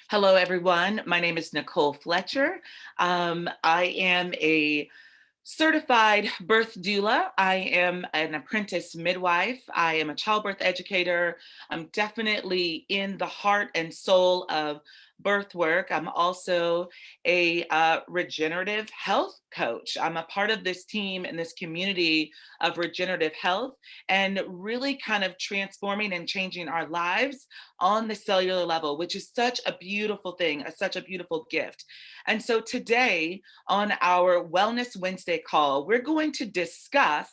Hello, everyone. My name is Nicole Fletcher. I am a certified birth doula. I am an apprentice midwife. I am a childbirth educator. I'm definitely in the heart and soul of birth work. I'm also a regenerative health coach. I'm a part of this team and this community of regenerative health and really kind of transforming and changing our lives on the cellular level, which is such a beautiful thing, such a beautiful gift. And so today, on our Wellness Wednesday call, we're going to discuss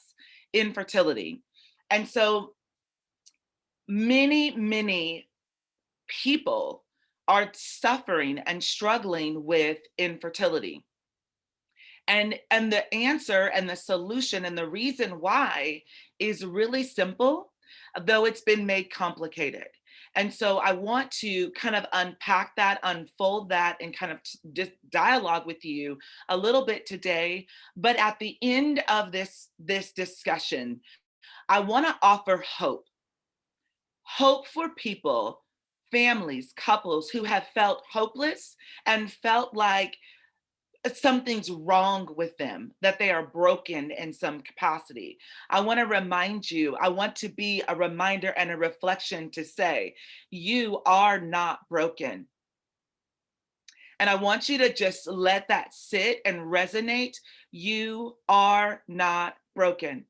infertility. And so many people are suffering and struggling with infertility. And the answer and the solution and the reason why is really simple, though it's been made complicated. And so I want to kind of unpack that, unfold that, and kind of just dialogue with you a little bit today. But at the end of this discussion, I want to offer hope for people, families, couples who have felt hopeless and felt like something's wrong with them, that they are broken in some capacity. I want to remind you, I want to be a reminder and a reflection to say, you are not broken. And I want you to just let that sit and resonate. You are not broken.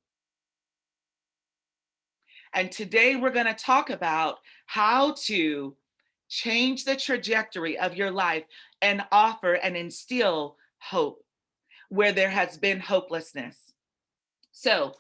And today we're going to talk about how to change the trajectory of your life and offer and instill hope where there has been hopelessness. So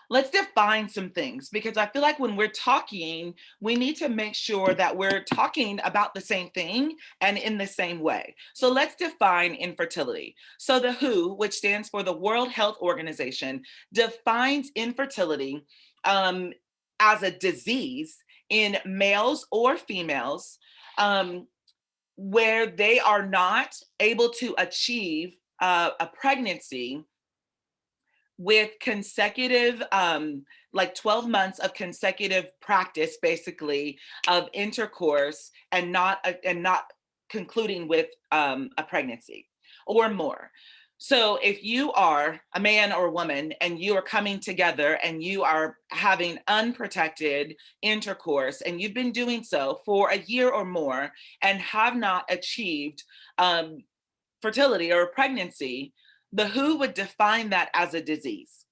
let's define some things because I feel like when we're talking, we need to make sure that we're talking about the same thing and in the same way. So let's define infertility. So the WHO, which stands for the World Health Organization, defines infertility as a disease in males or females where they are not able to achieve a pregnancy with consecutive like 12 months of consecutive practice basically of intercourse and not concluding with a pregnancy or more. So if you are a man or a woman and you are coming together and you are having unprotected intercourse and you've been doing so for a year or more and have not achieved fertility or pregnancy, the WHO would define that as a disease.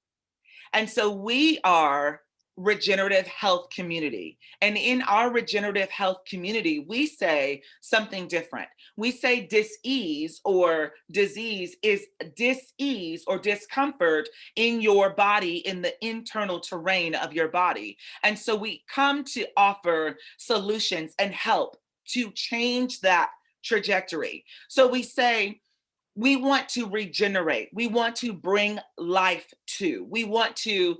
And so we are regenerative health community. And in our regenerative health community, we say something different. We say dis-ease or disease is dis-ease or discomfort in your body, in the internal terrain of your body. And so we come to offer solutions and help to change that trajectory. So we say, we want to regenerate. We want to bring life to. We want to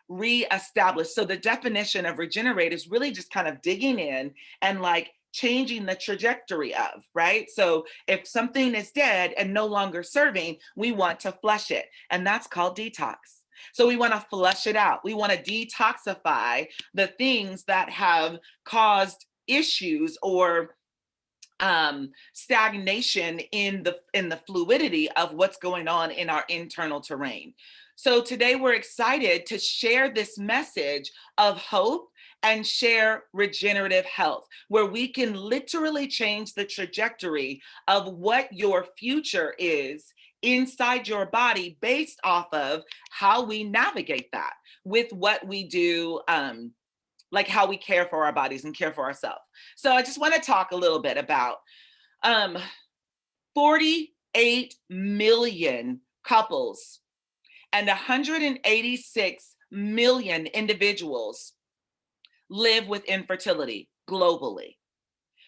reestablish. So the definition of regenerate is really just kind of digging in and like changing the trajectory of, right? So if something is dead and no longer serving, we want to flush it. And that's called detox. So we want to flush it out. We want to detoxify the things that have caused issues or stagnation in the fluidity of what's going on in our internal terrain. So today we're excited to share this message of hope and share regenerative health, where we can literally change the trajectory of what your future is inside your body based off of how we navigate that with what we do, like how we care for our bodies and care for ourselves. So I just want to talk a little bit about 48 million couples and 186 million individuals live with infertility globally.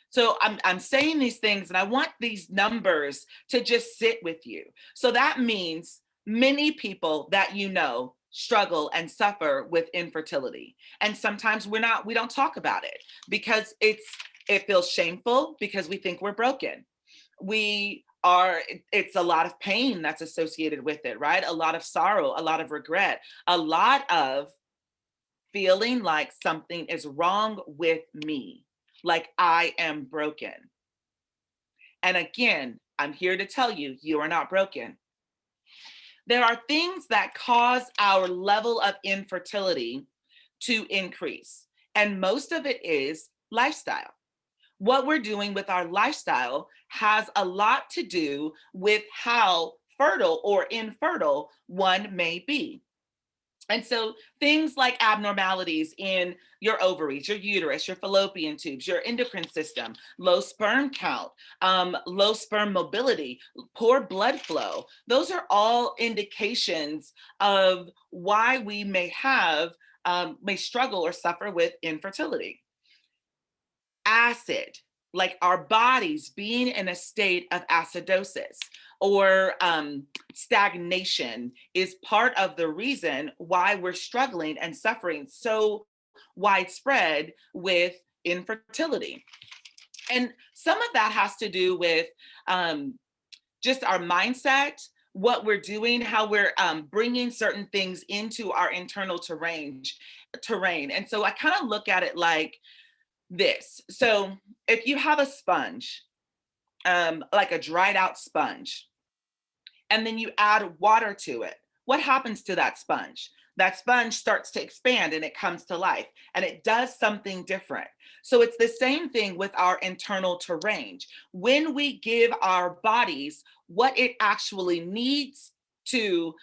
So I'm saying these things and I want these numbers to just sit with you. So that means many people that you know struggle and suffer with infertility. And sometimes we don't talk about it because it feels shameful because we think we're broken. It's a lot of pain that's associated with it, right? A lot of sorrow, a lot of regret, a lot of feeling like something is wrong with me, like I am broken. And again, I'm here to tell you, you are not broken. There are things that cause our level of infertility to increase. And most of it is lifestyle. What we're doing with our lifestyle has a lot to do with how fertile or infertile one may be. And so things like abnormalities in your ovaries, your uterus, your fallopian tubes, your endocrine system, low sperm count, low sperm mobility, poor blood flow, those are all indications of why we may struggle or suffer with infertility. Acid, like our bodies being in a state of acidosis or stagnation, is part of the reason why we're struggling and suffering so widespread with infertility. And some of that has to do with um, just our mindset, what we're doing, how we're bringing certain things into our internal terrain. And so I kind of look at it like this. So if you have a sponge, like a dried out sponge, and then you add water to it, what happens to that sponge? That sponge starts to expand and it comes to life and it does something different. So it's the same thing with our internal terrain. When we give our bodies what it actually needs to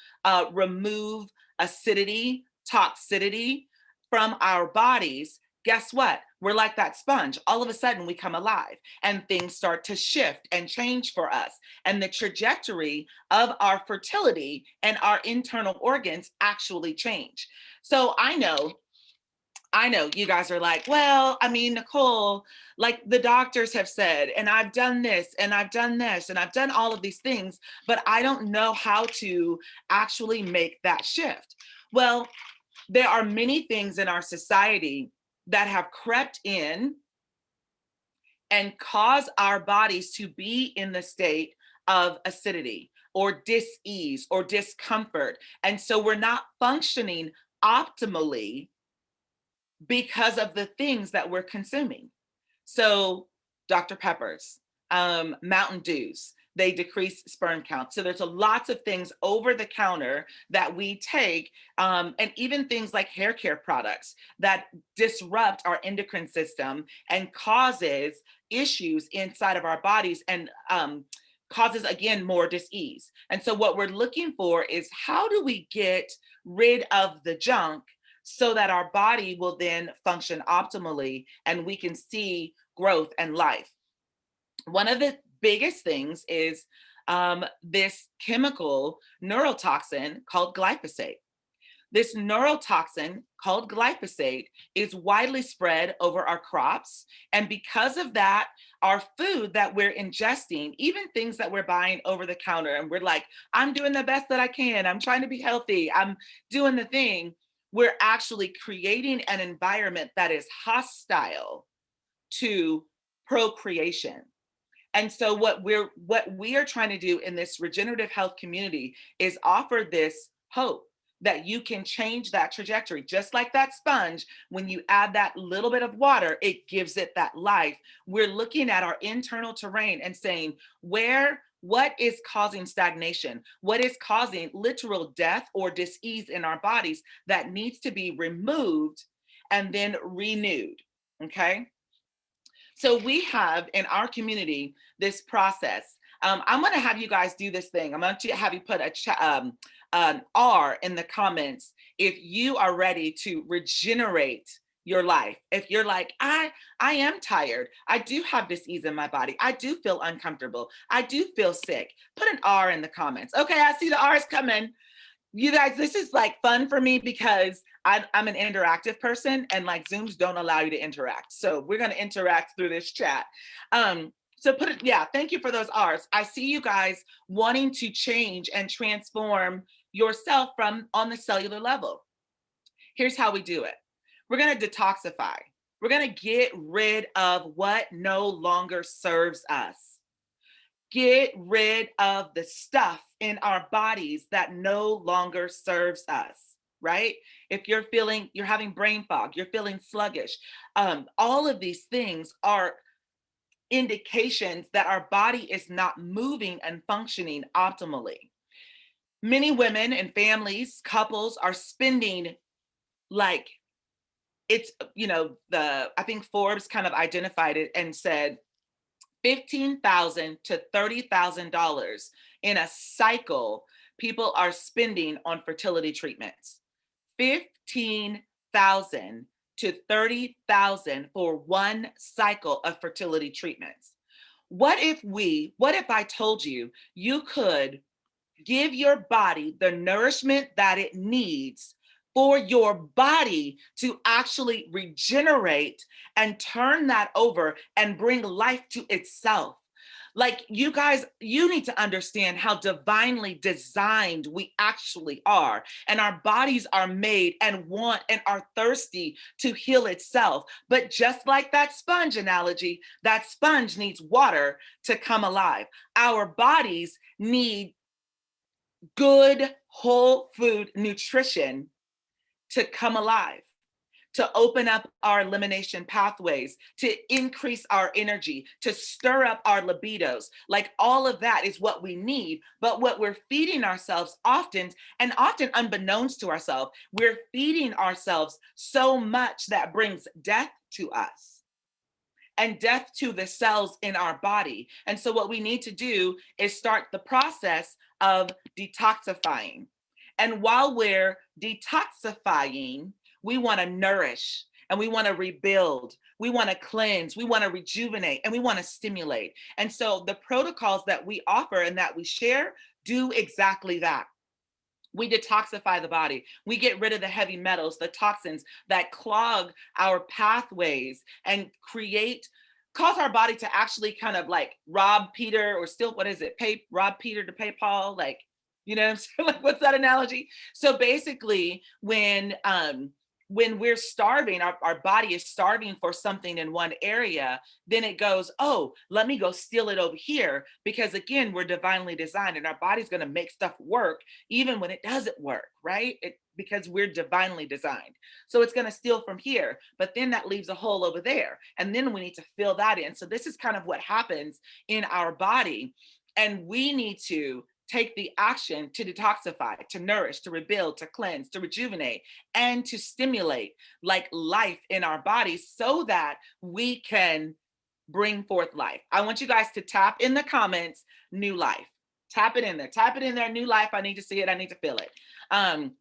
remove acidity, toxicity from our bodies, guess what? We're like that sponge. All of a sudden, we come alive and things start to shift and change for us. And the trajectory of our fertility and our internal organs actually change. So I know you guys are like, well, I mean, Nicole, like the doctors have said, and I've done this and I've done this and I've done all of these things, but I don't know how to actually make that shift. Well, there are many things in our society that have crept in and cause our bodies to be in the state of acidity or dis-ease or discomfort. And so we're not functioning optimally because of the things that we're consuming. So Dr. Peppers, Mountain Dews, they decrease sperm count. So there's lots of things over the counter that we take, and even things like hair care products that disrupt our endocrine system and causes issues inside of our bodies and causes, again, more dis-ease. And so what we're looking for is how do we get rid of the junk so that our body will then function optimally and we can see growth and life. One of the biggest things is this chemical neurotoxin called glyphosate. This neurotoxin called glyphosate is widely spread over our crops. And because of that, our food that we're ingesting, even things that we're buying over the counter, and we're like, I'm doing the best that I can, I'm trying to be healthy, I'm doing the thing, we're actually creating an environment that is hostile to procreation. And so what we are trying to do in this regenerative health community is offer this hope that you can change that trajectory. Just like that sponge, when you add that little bit of water, it gives it that life. We're looking at our internal terrain and saying, what is causing stagnation? What is causing literal death or dis-ease in our bodies that needs to be removed and then renewed? Okay. So we have in our community this process. I'm going to have you guys do this thing. I'm going to have you put an R in the comments if you are ready to regenerate your life. If you're like, I am tired. I do have dis-ease in my body. I do feel uncomfortable. I do feel sick. Put an R in the comments. Okay, I see the R's coming. You guys, this is like fun for me because I'm an interactive person and like Zooms don't allow you to interact. So we're going to interact through this chat. So put it, yeah, thank you for those R's. I see you guys wanting to change and transform yourself from on the cellular level. Here's how we do it. We're going to detoxify. We're going to get rid of what no longer serves us. Get rid of the stuff in our bodies that no longer serves us, right? If you're having brain fog, you're feeling sluggish, all of these things are indications that our body is not moving and functioning optimally. Many women and families, couples are spending like it's, I think Forbes kind of identified it and said $15,000 to $30,000 in a cycle people are spending on fertility treatments. 15,000 to 30,000 for one cycle of fertility treatments. What if I told you you could give your body the nourishment that it needs for your body to actually regenerate and turn that over and bring life to itself? Like, you guys, you need to understand how divinely designed we actually are. And our bodies are made and want and are thirsty to heal itself. But just like that sponge analogy, that sponge needs water to come alive. Our bodies need good whole food nutrition to come alive, to open up our elimination pathways, to increase our energy, to stir up our libidos. Like, all of that is what we need. But what we're feeding ourselves often, and often unbeknownst to ourselves, we're feeding ourselves so much that brings death to us and death to the cells in our body. And so what we need to do is start the process of detoxifying. And while we're detoxifying, we want to nourish and we want to rebuild, we want to cleanse, we want to rejuvenate, and we want to stimulate. And so the protocols that we offer and that we share do exactly that. We detoxify the body. We get rid of the heavy metals, the toxins that clog our pathways and cause our body to actually kind of like rob Peter, or still, what is it? Rob Peter to pay Paul. Like, you know what I'm saying? Like, what's that analogy? So basically, when we're starving, our body is starving for something in one area, then it goes, oh, let me go steal it over here. Because again, we're divinely designed and our body's going to make stuff work even when it doesn't work, right? Because we're divinely designed. So it's going to steal from here, but then that leaves a hole over there. And then we need to fill that in. So this is kind of what happens in our body. And we need to take the action to detoxify, to nourish, to rebuild, to cleanse, to rejuvenate, and to stimulate like life in our bodies so that we can bring forth life. I want you guys to tap in the comments, new life. Tap it in there, new life. I need to see it. I need to feel it. And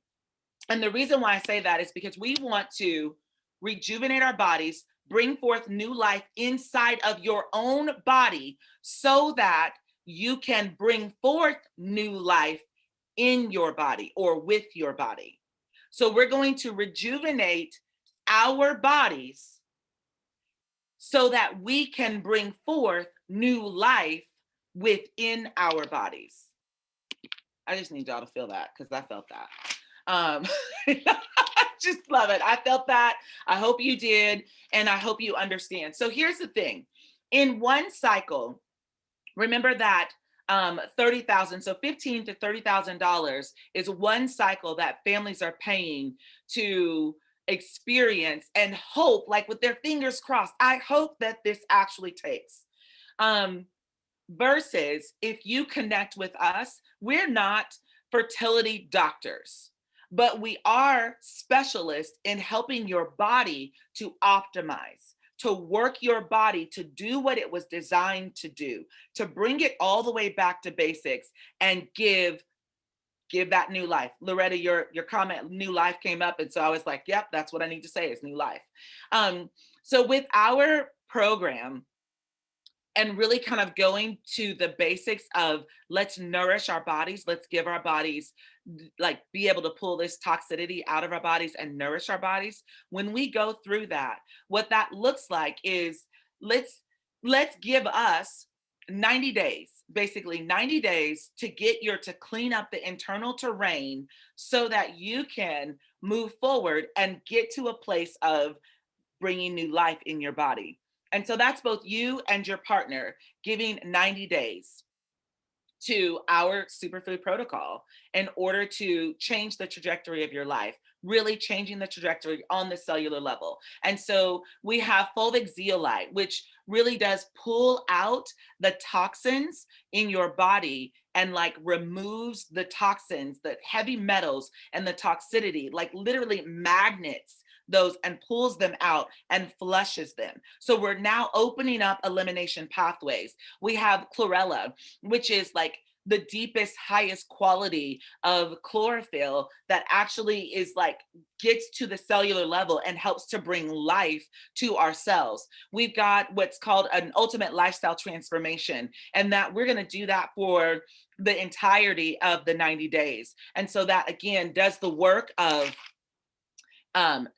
the reason why I say that is because we want to rejuvenate our bodies, bring forth new life inside of your own body so that you can bring forth new life in your body or with your body. So we're going to rejuvenate our bodies so that we can bring forth new life within our bodies. I just need y'all to feel that because I felt that. I just love it. I felt that. I hope you did. And I hope you understand. So here's the thing. In one cycle, remember that 30,000, so $15,000 to $30,000 is one cycle that families are paying to experience and hope, like with their fingers crossed, I hope that this actually takes. Versus if you connect with us, we're not fertility doctors, but we are specialists in helping your body to optimize, to work your body to do what it was designed to do, to bring it all the way back to basics and give that new life. Loretta, your comment, new life, came up. And so I was like, yep, that's what I need to say is new life. So with our program, and really kind of going to the basics of let's nourish our bodies, let's give our bodies, like, be able to pull this toxicity out of our bodies and nourish our bodies. When we go through that, what that looks like is let's give us 90 days, basically 90 days to to clean up the internal terrain so that you can move forward and get to a place of bringing new life in your body. And so that's both you and your partner giving 90 days to our superfood protocol in order to change the trajectory of your life, really changing the trajectory on the cellular level. And so we have fulvic zeolite, which really does pull out the toxins in your body and like removes the toxins, the heavy metals and the toxicity, like literally magnets those and pulls them out and flushes them. So we're now opening up elimination pathways. We have chlorella, which is like the deepest, highest quality of chlorophyll that actually is like gets to the cellular level and helps to bring life to our cells. We've got what's called an ultimate lifestyle transformation, and that we're going to do that for the entirety of the 90 days. And so that again does the work of um,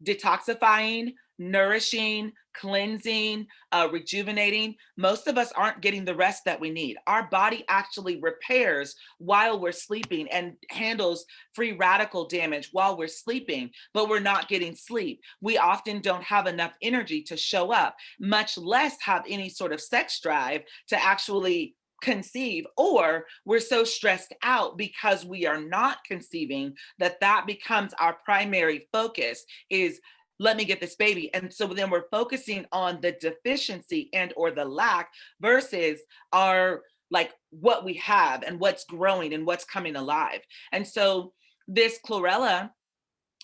detoxifying, nourishing, cleansing, rejuvenating. Most of us aren't getting the rest that we need. Our body actually repairs while we're sleeping and handles free radical damage while we're sleeping, but we're not getting sleep. We often don't have enough energy to show up, much less have any sort of sex drive to actually conceive, or we're so stressed out because we are not conceiving that that becomes our primary focus is let me get this baby. And so then we're focusing on the deficiency and or the lack versus our like what we have and what's growing and what's coming alive. And so this chlorella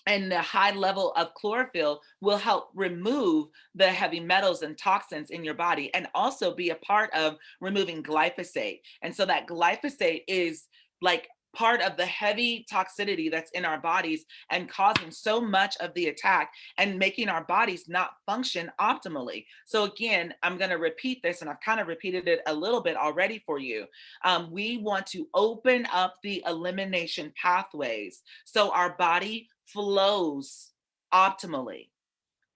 and the high level of chlorophyll will help remove the heavy metals and toxins in your body and also be a part of removing glyphosate. And so that glyphosate is like part of the heavy toxicity that's in our bodies and causing so much of the attack and making our bodies not function optimally. So again, I'm going to repeat this, and I've kind of repeated it a little bit already for you. We want to open up the elimination pathways so our body flows optimally.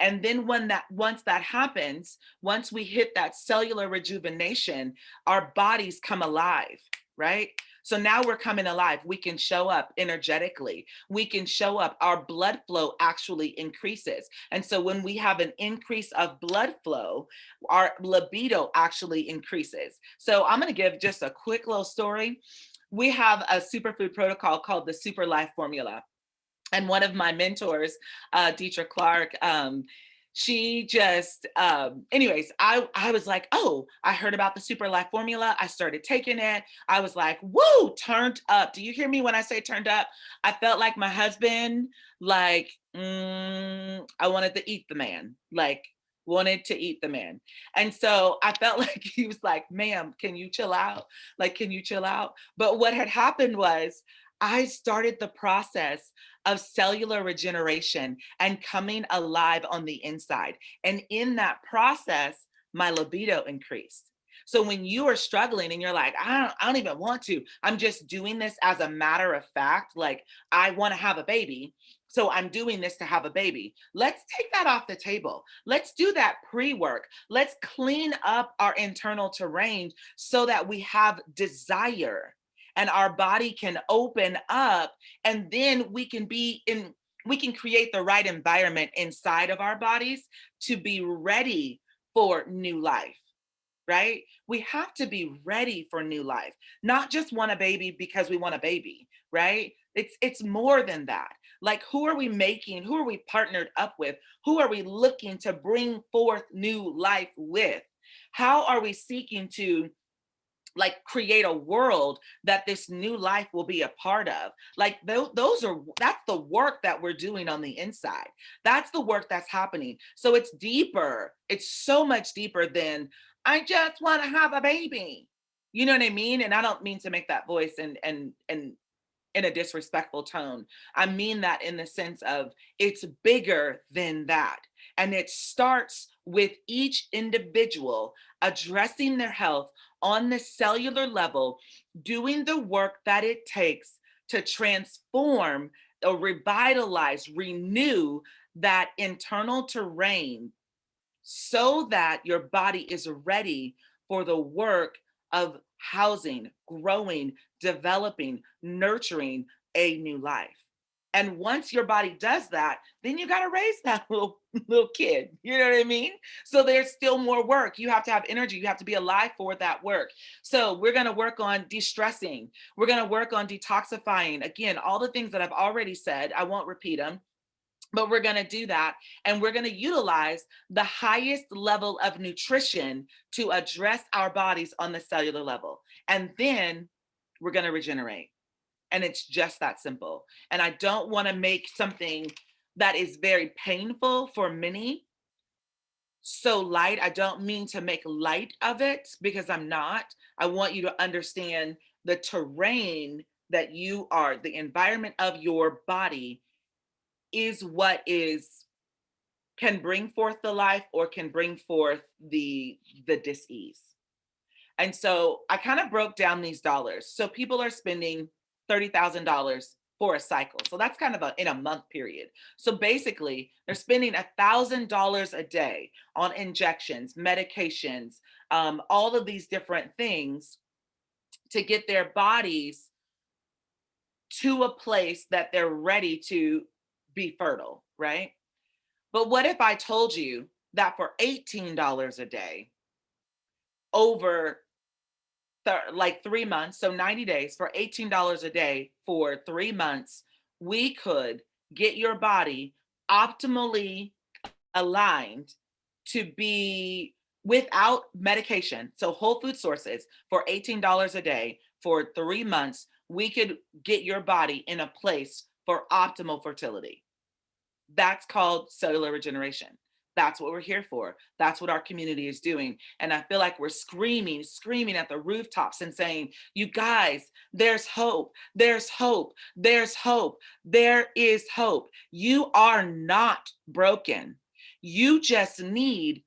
And then once that happens, once we hit that cellular rejuvenation, our bodies come alive, right? So now we're coming alive. We can show up energetically. We can show up. Our blood flow actually increases. And so when we have an increase of blood flow, our libido actually increases. So I'm going to give just a quick little story. We have a superfood protocol called the Super Life Formula. And one of my mentors, Dietrich Clark, she just, anyways, I was like, oh, I heard about the Super Life Formula. I started taking it. I was like, woo, turned up. Do you hear me when I say turned up? I felt like my husband, like, I wanted to eat the man, like, wanted to eat the man. And so I felt like he was like, ma'am, can you chill out? Like, can you chill out? But what had happened was I started the process of cellular regeneration and coming alive on the inside. And in that process, my libido increased. So when you are struggling and you're like, I don't even want to, I'm just doing this as a matter of fact, like I want to have a baby. So I'm doing this to have a baby. Let's take that off the table. Let's do that pre-work. Let's clean up our internal terrain so that we have desire and our body can open up, and then we can create the right environment inside of our bodies to be ready for new life, right? We have to be ready for new life, not just want a baby because we want a baby, right? It's more than that. Like, who are we making? Who are we partnered up with? Who are we looking to bring forth new life with? How are we seeking to like create a world that this new life will be a part of? Like that's the work that we're doing on the inside. That's the work that's happening. So it's deeper. It's so much deeper than I just want to have a baby. You know what I mean? And I don't mean to make that voice and in a disrespectful tone. I mean that in the sense of it's bigger than that. And it starts with each individual addressing their health on the cellular level, doing the work that it takes to transform or revitalize, renew that internal terrain so that your body is ready for the work of housing, growing, developing, nurturing a new life. And once your body does that, then you got to raise that little kid. You know what I mean? So there's still more work. You have to have energy. You have to be alive for that work. So we're going to work on de-stressing. We're going to work on detoxifying. Again, all the things that I've already said, I won't repeat them. But we're going to do that, and we're going to utilize the highest level of nutrition to address our bodies on the cellular level. And then we're going to regenerate. And it's just that simple. And I don't want to make something that is very painful for many so light. I don't mean to make light of it, because I'm not. I want you to understand the terrain that you are, the environment of your body is what is can bring forth the life or can bring forth the dis-ease. And so I kind of broke down these dollars. So people are spending $30,000 for a cycle. So that's kind of in a month period. So basically, they're spending $1,000 a day on injections, medications, all of these different things to get their bodies to a place that they're ready to be fertile, right? But what if I told you that for $18 a day over like 3 months, so 90 days, for $18 a day for 3 months, we could get your body optimally aligned to be without medication. So whole food sources for $18 a day for 3 months, we could get your body in a place for optimal fertility. That's called cellular regeneration. That's what we're here for. That's what our community is doing. And I feel like we're screaming at the rooftops and saying, you guys, there's hope. There's hope. There's hope. There is hope. You are not broken. You just need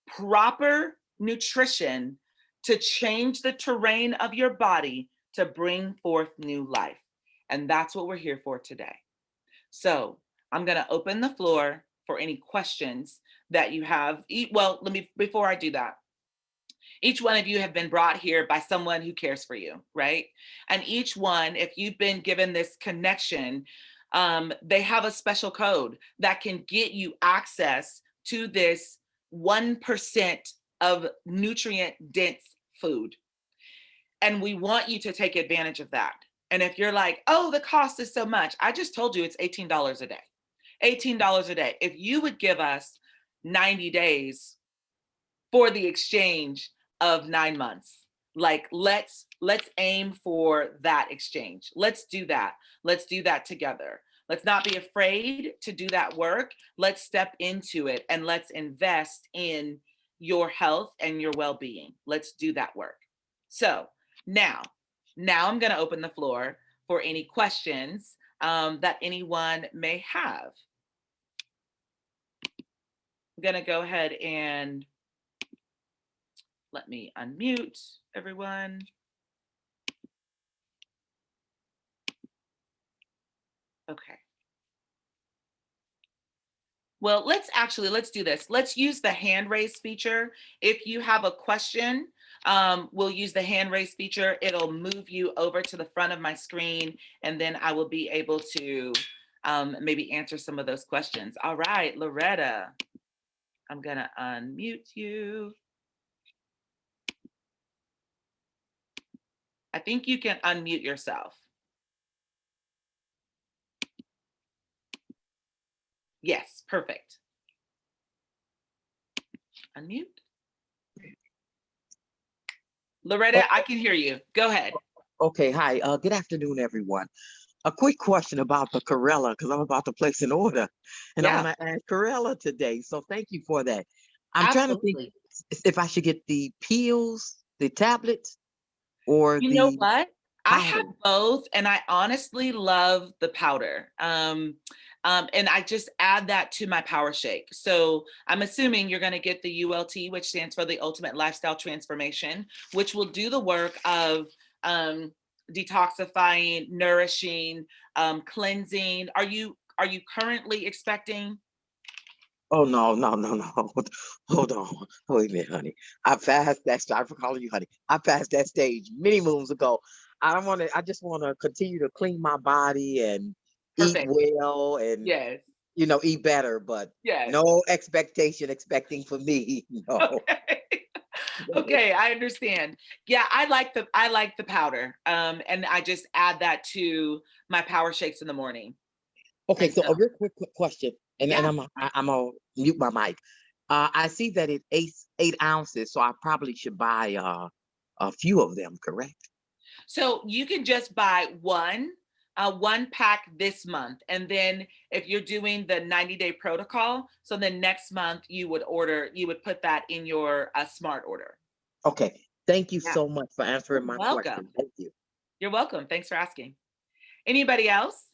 proper nutrition to change the terrain of your body to bring forth new life. And that's what we're here for today. So I'm going to open the floor for any questions that you have. Well, before I do that, each one of you have been brought here by someone who cares for you, right? And each one, if you've been given this connection, they have a special code that can get you access to this 1% of nutrient dense food. And we want you to take advantage of that. And if you're like, oh, the cost is so much, I just told you it's $18 a day. $18 a day. If you would give us 90 days for the exchange of 9 months, like let's aim for that exchange. Let's do that. Let's do that together. Let's not be afraid to do that work. Let's step into it and let's invest in your health and your well-being. Let's do that work. So now I'm going to open the floor for any questions that anyone may have. I'm going to go ahead and let me unmute everyone. Okay. Well, let's do this. Let's use the hand raise feature. If you have a question, we'll use the hand raise feature. It'll move you over to the front of my screen, and then I will be able to maybe answer some of those questions. All right, Loretta, I'm gonna unmute you. I think you can unmute yourself. Yes, perfect. Unmute. Loretta, I can hear you. Go ahead. Okay, hi. Good afternoon, everyone. A quick question about the Corella, because I'm about to place an order, and I want to add Corella today. So thank you for that. I'm trying to think if I should get the pills, the tablets, or you know the what? I have powder. both, and I honestly love the powder. And I just add that to my power shake. So I'm assuming you're going to get the ULT, which stands for the Ultimate Lifestyle Transformation, which will do the work of detoxifying, nourishing, cleansing. Are you currently expecting? Oh no. Hold on. Wait a minute, honey. I passed that stage. I'm calling you honey. I passed that stage many moons ago. I just want to continue to clean my body and eat Perfect. well and Yes. eat better, but Yes. no expecting for me. No. Okay. Okay, I understand. Yeah, I like the powder. And I just add that to my power shakes in the morning. Okay, And so so a real quick question. and Yeah. I'm gonna mute my mic. I see that it 8 ounces, so I probably should buy a few of them, correct? So you can just buy one pack this month, and then if you're doing the 90-day protocol, so then next month you would put that in your smart order. Okay. Thank you Yeah. so much for You're answering my question. welcome. Thank you. You're welcome. Thanks for asking. Anybody else?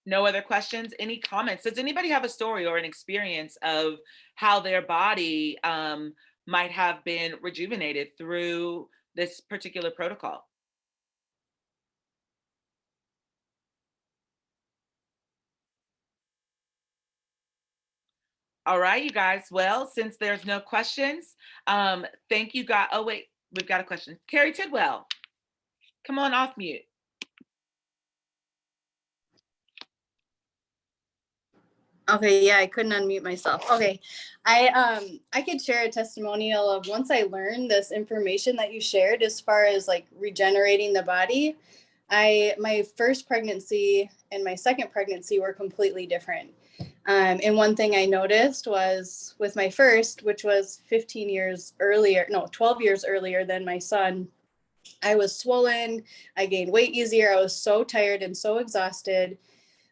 No other questions? Any comments? Does anybody have a story or an experience of how their body might have been rejuvenated through this particular protocol? All right, you guys. Well, since there's no questions, thank you, God. Oh, wait, we've got a question. Carrie Tidwell, come on off mute. Okay, yeah, I couldn't unmute myself. Okay. I could share a testimonial of once I learned this information that you shared as far as like regenerating the body. My first pregnancy and my second pregnancy were completely different. And one thing I noticed was with my first, which was 15 years earlier, no, 12 years earlier than my son, I was swollen. I gained weight easier. I was so tired and so exhausted.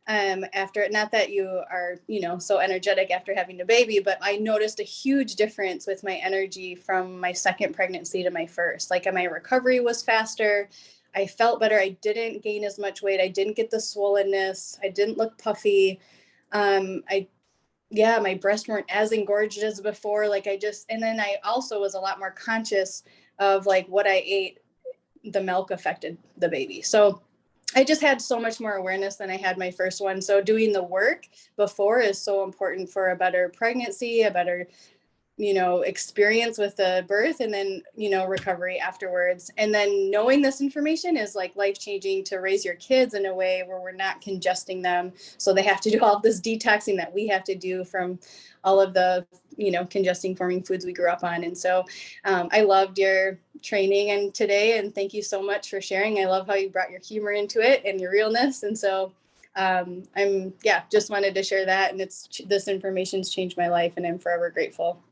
After, not that you are, so energetic after having a baby, but I noticed a huge difference with my energy from my second pregnancy to my first. Like my recovery was faster. I felt better. I didn't gain as much weight. I didn't get the swollenness. I didn't look puffy. I Yeah, my breasts weren't as engorged as before. And then I also was a lot more conscious of like what I ate. The milk affected the baby. So I just had so much more awareness than I had my first one. So doing the work before is so important for a better pregnancy, a better, experience with the birth, and then, recovery afterwards. And then knowing this information is like life-changing to raise your kids in a way where we're not congesting them. So they have to do all this detoxing that we have to do from all of the, congesting forming foods we grew up on. And so I loved your training and today, and thank you so much for sharing. I love how you brought your humor into it and your realness. And so just wanted to share that. And this information's changed my life, and I'm forever grateful.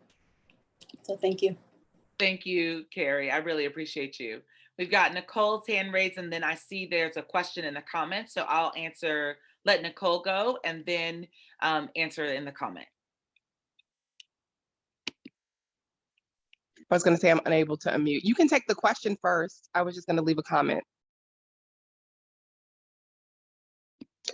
So thank you. Thank you, Carrie. I really appreciate you. We've got Nicole's hand raised, and then I see there's a question in the comments. So I'll let Nicole go, and then answer in the comment. I was going to say I'm unable to unmute. You can take the question first. I was just going to leave a comment.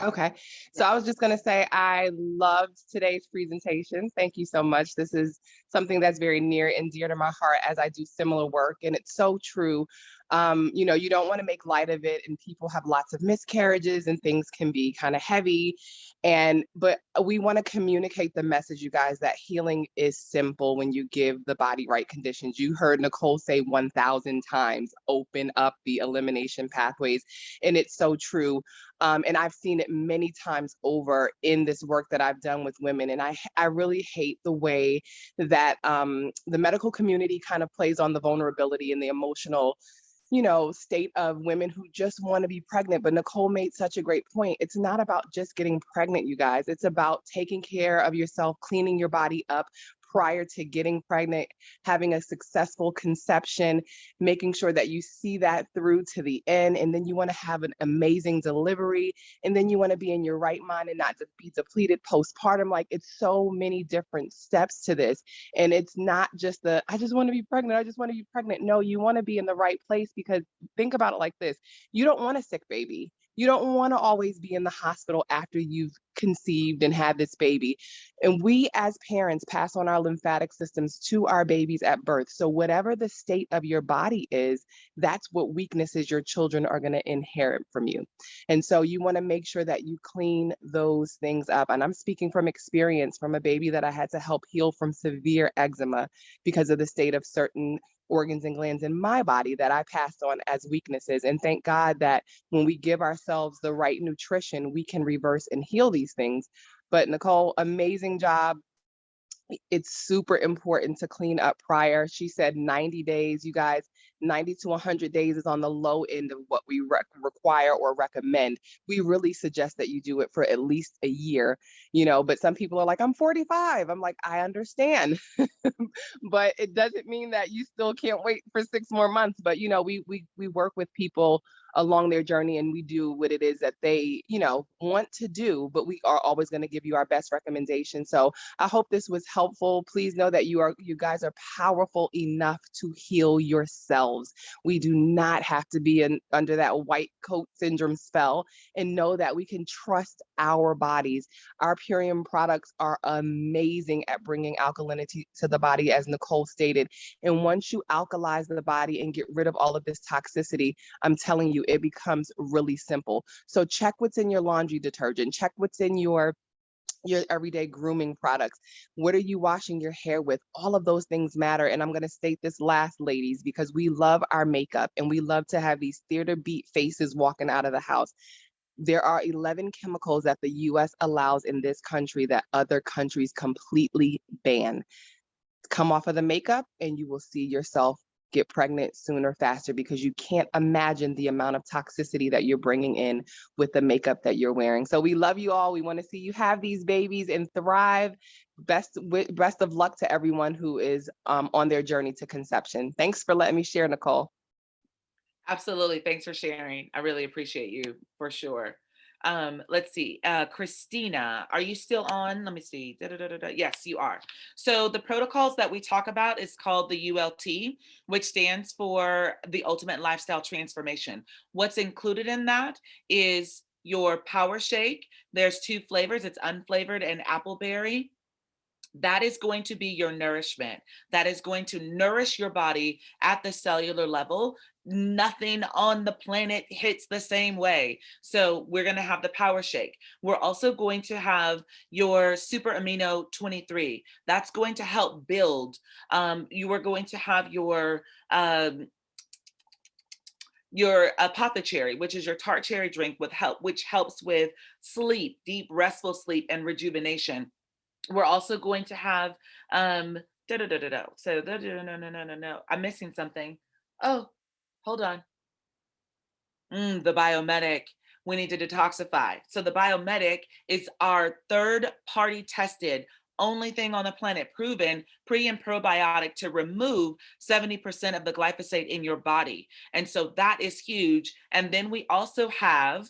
Okay, so I was just going to say I loved today's presentation. Thank you so much. This is something that's very near and dear to my heart as I do similar work, and it's so true. You don't want to make light of it, and people have lots of miscarriages, and things can be kind of heavy. But we want to communicate the message, you guys, that healing is simple when you give the body right conditions. You heard Nicole say 1,000 times, open up the elimination pathways, and it's so true. And I've seen it many times over in this work that I've done with women. And I really hate the way that the medical community kind of plays on the vulnerability and the emotional, state of women who just want to be pregnant. But Nicole made such a great point. It's not about just getting pregnant, you guys. It's about taking care of yourself, cleaning your body up prior to getting pregnant, having a successful conception, making sure that you see that through to the end. And then you want to have an amazing delivery. And then you want to be in your right mind and not be depleted postpartum. Like, it's so many different steps to this. And it's not just I just want to be pregnant. I just want to be pregnant. No, you want to be in the right place, because think about it like this. You don't want a sick baby. You don't want to always be in the hospital after you've conceived and had this baby. And we as parents pass on our lymphatic systems to our babies at birth. So whatever the state of your body is, that's what weaknesses your children are going to inherit from you. And so you want to make sure that you clean those things up. And I'm speaking from experience from a baby that I had to help heal from severe eczema because of the state of certain organs and glands in my body that I passed on as weaknesses. And thank God that when we give ourselves the right nutrition, we can reverse and heal these things. But Nicole, amazing job. It's super important to clean up prior. She said 90 days, you guys. 90 to 100 days is on the low end of what we require or recommend. We really suggest that you do it for at least a year, but some people are like, I'm 45. I'm like, I understand. But it doesn't mean that you still can't wait for 6 more months. But, we work with people along their journey, and we do what it is that they, want to do, but we are always going to give you our best recommendation. So I hope this was helpful. Please know that you guys are powerful enough to heal yourselves. We do not have to be under that white coat syndrome spell, and know that we can trust our bodies. Our Purium products are amazing at bringing alkalinity to the body, as Nicole stated. And once you alkalize the body and get rid of all of this toxicity, I'm telling you, it becomes really simple. So check what's in your laundry detergent, check what's in your everyday grooming products. What are you washing your hair with? All of those things matter. And I'm going to state this last, ladies, because we love our makeup and we love to have these theater beat faces walking out of the house. There are 11 chemicals that the US allows in this country that other countries completely ban. Come off of the makeup and you will see yourself get pregnant sooner, faster, because you can't imagine the amount of toxicity that you're bringing in with the makeup that you're wearing. So we love you all. We want to see you have these babies and thrive. Best of luck to everyone who is on their journey to conception. Thanks for letting me share, Nicole. Absolutely. Thanks for sharing. I really appreciate you for sure. Let's see. Christina, are you still on? Let me see. Yes, you are. So the protocols that we talk about is called the ULT, which stands for the Ultimate Lifestyle Transformation. What's included in that is your power shake. There's 2 flavors. It's unflavored and appleberry. That is going to be your nourishment. That is going to nourish your body at the cellular level. Nothing on the planet hits the same way. So we're going to have the power shake. We're also going to have your super amino 23. That's going to help build. You are going to have your apothecary, which is your tart cherry drink which helps with sleep, deep restful sleep and rejuvenation. We're also going to have so no. I'm missing something. Oh, hold on. The biomedic. We need to detoxify. So the biomedic is our third-party tested, only thing on the planet proven pre and probiotic to remove 70% of the glyphosate in your body. And so that is huge. And then we also have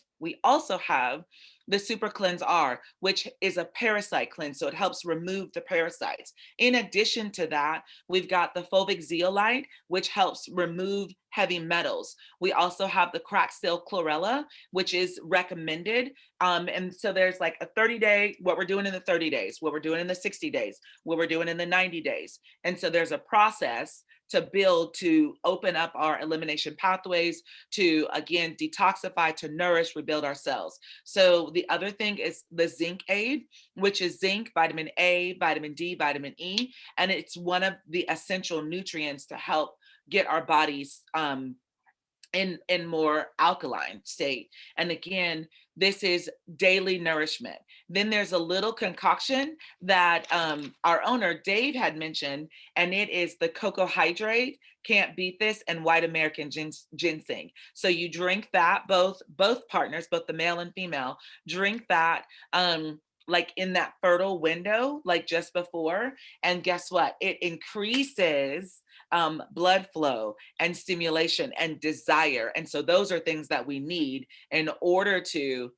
the Super Cleanse R, which is a parasite cleanse. So it helps remove the parasites. In addition to that, we've got the Fulvic Zeolite, which helps remove heavy metals. We also have the Cracksil Chlorella, which is recommended. And so there's like a 30-day, what we're doing in the 30 days, what we're doing in the 60 days, what we're doing in the 90 days. And so there's a process to build, to open up our elimination pathways, to again detoxify, to nourish, rebuild our cells. So the other thing is the zinc aid, which is zinc, vitamin A, vitamin D, vitamin E, and it's one of the essential nutrients to help get our bodies in more alkaline state. And again, this is daily nourishment. Then there's a little concoction that our owner Dave had mentioned, and it is the cocoa hydrate, can't beat this, and white American ginseng. So you drink that, both partners, both the male and female, drink that like in that fertile window, like just before. And guess what? It increases blood flow and stimulation and desire. And so those are things that we need in order to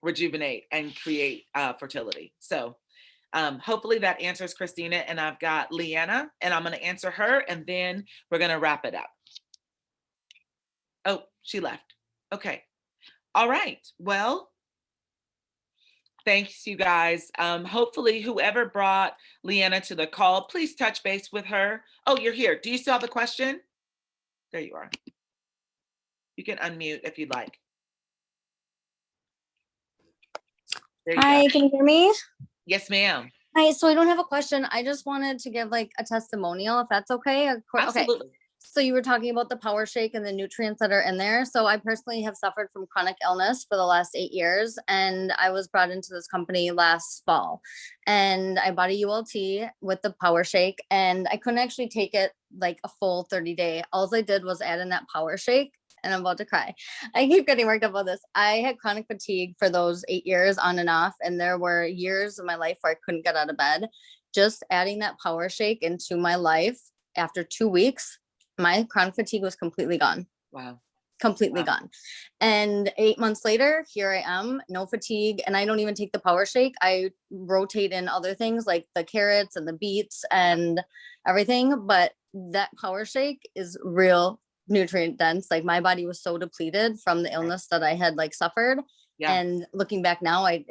rejuvenate and create fertility. So hopefully that answers Christina. And I've got Leanna, and I'm going to answer her, and then we're going to wrap it up. Oh, she left. Okay. All right. Well, thanks, you guys. Hopefully whoever brought Leanna to the call, please touch base with her. Oh, you're here. Do you still have a question? There you are. You can unmute if you'd like. There you Hi, go. can you hear me? Yes, ma'am. Hi, so I don't have a question. I just wanted to give like a testimonial, if that's okay. Okay. Absolutely. So you were talking about the power shake and the nutrients that are in there. So I personally have suffered from chronic illness for the last 8 years, and I was brought into this company last fall, and I bought a ULT with the power shake, and I couldn't actually take it like a full 30-day. All I did was add in that power shake, and I'm about to cry. I keep getting worked up about this. I had chronic fatigue for those 8 years on and off, and there were years of my life where I couldn't get out of bed. Just adding that power shake into my life after 2 weeks, my chronic fatigue was completely gone. Wow. Completely gone. And 8 months later, here I am, no fatigue. And I don't even take the power shake. I rotate in other things like the carrots and the beets and everything. But that power shake is real nutrient dense. Like my body was so depleted from the illness that I had like suffered. Yeah. And looking back now, I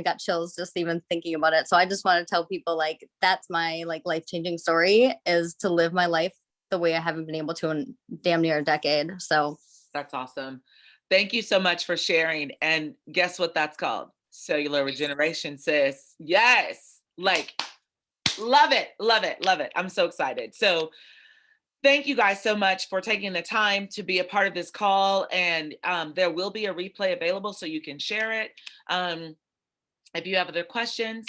got chills just even thinking about it. So I just want to tell people like, that's my like life-changing story, is to live my life the way I haven't been able to in damn near a decade. So that's awesome. Thank you so much for sharing. And guess what that's called? Cellular regeneration, sis. Yes. Like, love it, love it, love it. I'm so excited. So thank you guys so much for taking the time to be a part of this call. And there will be a replay available so you can share it. If you have other questions,